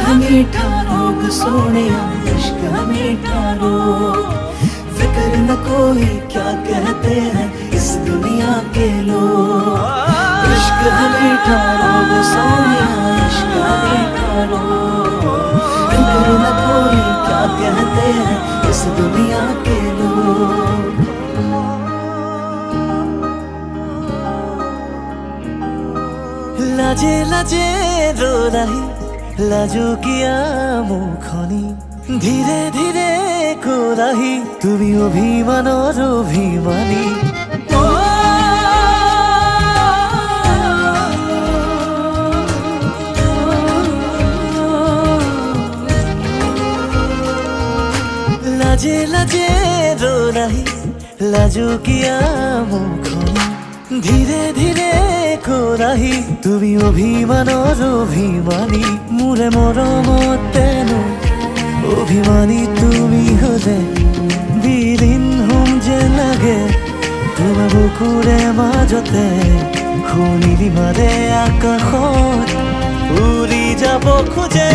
है मीठा रोग सोनिया, इश्क है मीठा रोग। फिक्र न कोई क्या कहते हैं इस दुनिया के लोग। इश्क है मीठा रोग सोनिया, इश्क है मीठा रोग। फिक्र न कोई क्या कहते हैं इस दुनिया के लोग। लाजे लाजे रो रही लाजो किया मुखनी, ধীরে ধীরে কোরাহি তুমি অভিমানর অভিমানী। লাজে লাজে রো রাহি লাজো কিয়া মুখনি, ধীরে ধীরে কোরাহি তুমি অভিমানর অভিমানী। মোরে মৰমতেনো অভিমানী তুমি হলে বিলীন হম যে লাগে তোমাৰ বুকুৰে মাজতে। শুনিলি মাৰে আকাশত উৰি যাব খোজে।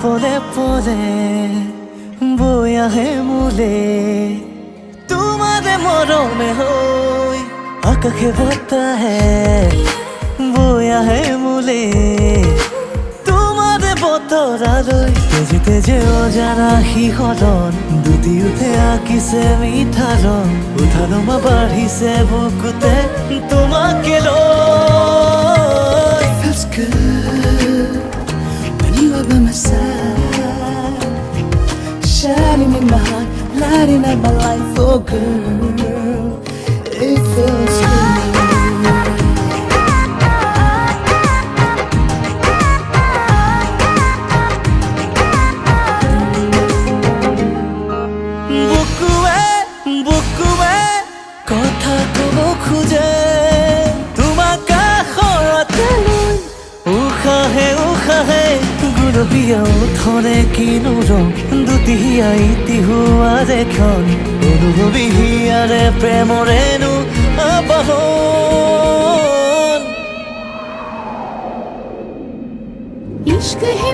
পলে পলে বৈ আহে মোলে তোমারে মরমে হই, আকাশে বতাহে বৈ আহে মোলে তোমারে বতরালৈ। তেজে তেজে অজানা শিহৰণ দুটি উঠে আঁকিছে মিঠা ৰং। উঠানমা বাঢ়িছে বুকুতে তোমাকে লৈ। Feels good when you are by my side, shining in my heart, lighting up my life, oh girl, it feels good. বুকুৱে বুকুৱে কথা ক'ব খোজে তোমাক কাষতে লৈ। উশাহে উশাহে গুলপীয়া ওঠৰে কিনো ৰং, দুটি হিয়াই তিহুৱাৰে ক্ষণ অনুভৱী হিয়াৰে প্ৰেমৰেনো আবাহন। इश्क है